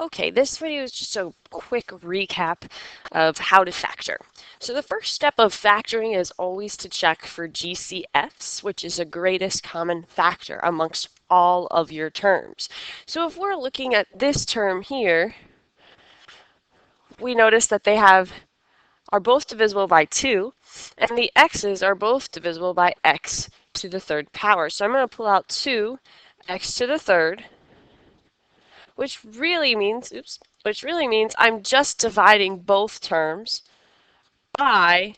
Okay, this video is just a quick recap of how to factor. So the first step of factoring is always to check for GCFs, which is a greatest common factor amongst all of your terms. So if we're looking at this term here, we notice that they are both divisible by 2, and the x's are both divisible by x to the third power. So I'm going to pull out 2x to the third, which really means I'm just dividing both terms by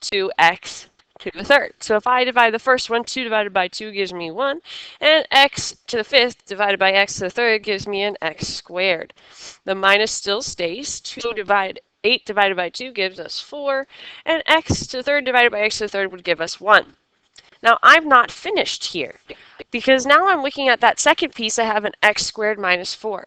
2x to the third. So if I divide the first one, 2 divided by 2 gives me 1, and x to the fifth divided by x to the third gives me an x squared. The minus still stays. 8 divided by 2 gives us 4, and x to the third divided by x to the third would give us 1. Now I'm not finished here, because now I'm looking at that second piece. I have an x squared minus 4.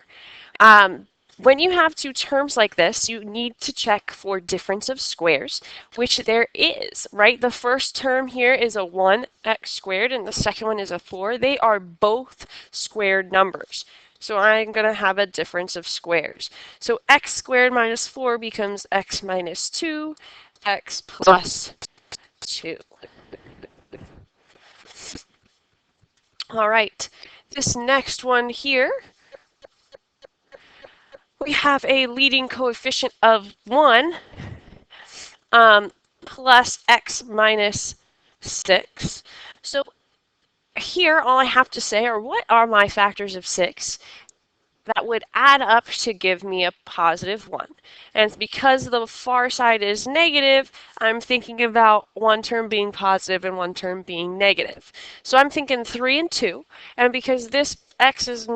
When you have two terms like this, you need to check for difference of squares, which there is, right? The first term here is a 1x squared, and the second one is a 4. They are both squared numbers. So I'm going to have a difference of squares. So x squared minus 4 becomes x minus 2, x plus 2. All right, this next one here, we have a leading coefficient of 1 plus x minus 6. So here all I have to say are, what are my factors of 6 that would add up to give me a positive 1? And because the far side is negative, I'm thinking about one term being positive and one term being negative. So I'm thinking 3 and 2, and because this x is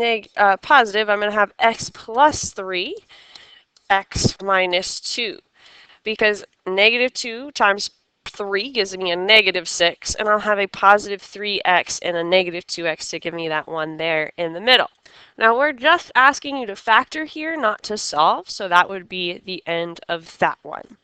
positive, I'm going to have x plus 3, x minus 2, because negative 2 times 3 gives me a negative 6, and I'll have a positive 3x and a negative 2x to give me that one there in the middle. Now we're just asking you to factor here, not to solve, so that would be the end of that one.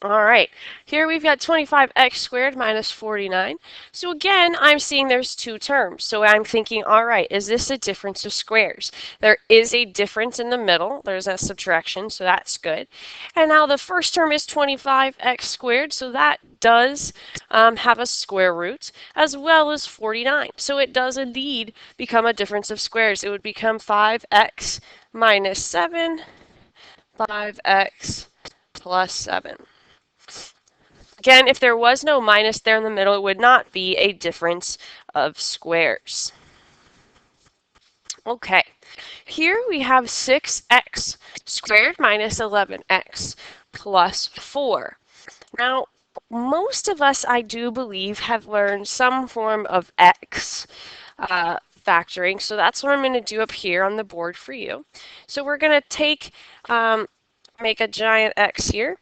All right, here we've got 25x squared minus 49. So again, I'm seeing there's two terms. So I'm thinking, all right, is this a difference of squares? There is a difference in the middle. There's a subtraction, so that's good. And now the first term is 25x squared, so that does have a square root, as well as 49. So it does indeed become a difference of squares. It would become 5x minus 7, 5x plus 7. Again, if there was no minus there in the middle, it would not be a difference of squares. Okay, here we have 6x squared minus 11x plus 4. Now, most of us, I do believe, have learned some form of x factoring, so that's what I'm going to do up here on the board for you. So we're going to make a giant x here.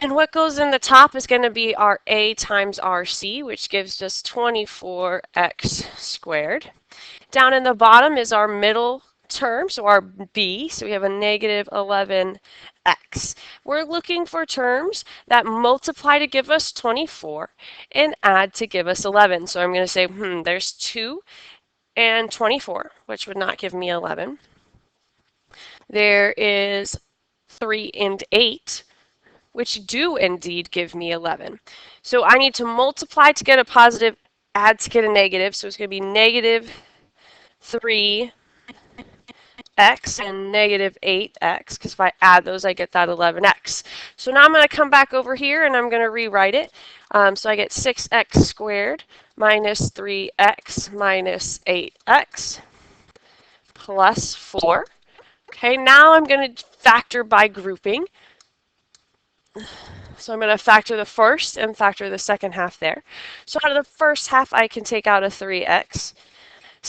And what goes in the top is going to be our a times rc, which gives us 24x squared. Down in the bottom is our middle term, so our b, so we have a negative 11x. We're looking for terms that multiply to give us 24 and add to give us 11. So I'm going to say, there's 2 and 24, which would not give me 11. There is 3 and 8, which do indeed give me 11. So I need to multiply to get a positive, add to get a negative. So it's going to be negative 3x and negative 8x, because if I add those, I get that 11x. So now I'm going to come back over here and I'm going to rewrite it. So I get 6x squared minus 3x minus 8x plus 4. Okay, now I'm going to factor by grouping. So I'm going to factor the first and factor the second half there. So out of the first half, I can take out a 3x.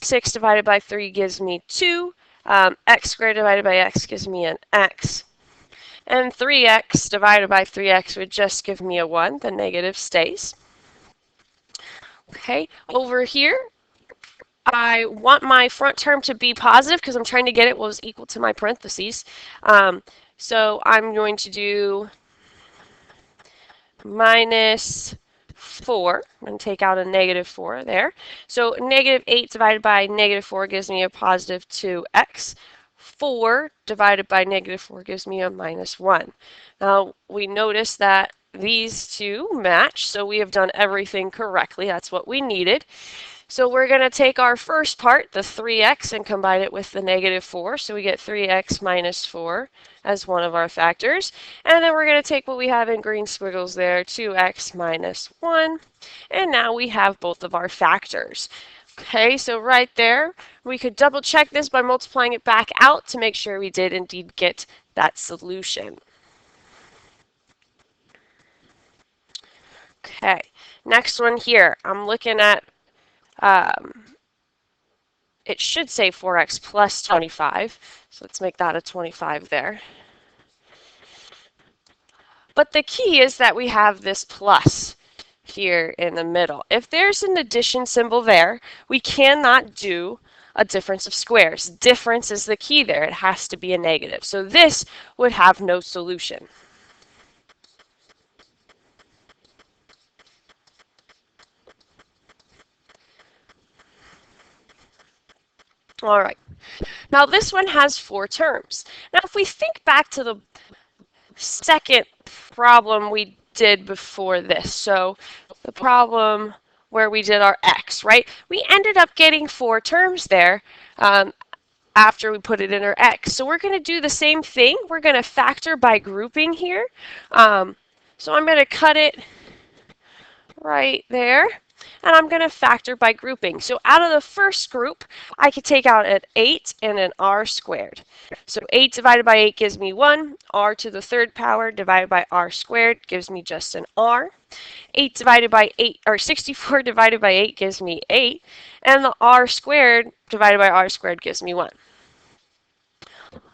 6 divided by 3 gives me 2. X squared divided by x gives me an x. And 3x divided by 3x would just give me a 1. The negative stays. Okay, over here, I want my front term to be positive because I'm trying to get it was equal to my parentheses. So I'm going to do minus 4. I'm going to take out a negative 4 there. So negative 8 divided by negative 4 gives me a positive 2x. 4 divided by negative 4 gives me a minus 1. Now we notice that these two match, so we have done everything correctly. That's what we needed. So we're going to take our first part, the 3x, and combine it with the negative 4. So we get 3x minus 4 as one of our factors. And then we're going to take what we have in green squiggles there, 2x minus 1. And now we have both of our factors. Okay, so right there, we could double check this by multiplying it back out to make sure we did indeed get that solution. Okay, next one here. I'm looking at, it should say 4x plus 25. So let's make that a 25 there. But the key is that we have this plus here in the middle. If there's an addition symbol there, we cannot do a difference of squares. Difference is the key there. It has to be a negative. So this would have no solution. All right. Now this one has 4 terms. Now if we think back to the second problem we did before this, so the problem where we did our x, right? We ended up getting 4 terms there after we put it in our x. So we're going to do the same thing. We're going to factor by grouping here. So I'm going to cut it right there. And I'm going to factor by grouping. So out of the first group, I could take out an 8 and an r squared. So 8 divided by 8 gives me 1. R to the third power divided by r squared gives me just an r. 8 divided by 8, or 64 divided by 8 gives me 8. And the r squared divided by r squared gives me 1.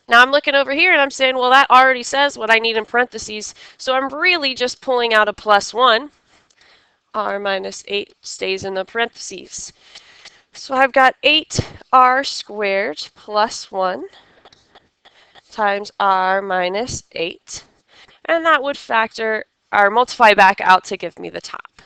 Now I'm looking over here and I'm saying, well, that already says what I need in parentheses. So I'm really just pulling out a plus 1. R minus 8 stays in the parentheses. So I've got 8r squared plus 1 times r minus 8. And that would factor or multiply back out to give me the top.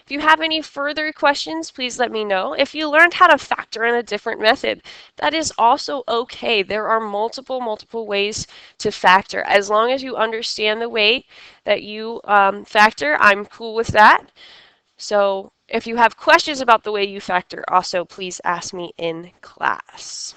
If you have any further questions, please let me know. If you learned how to factor in a different method, that is also okay. There are multiple ways to factor. As long as you understand the way that you factor, I'm cool with that. So if you have questions about the way you factor, also please ask me in class.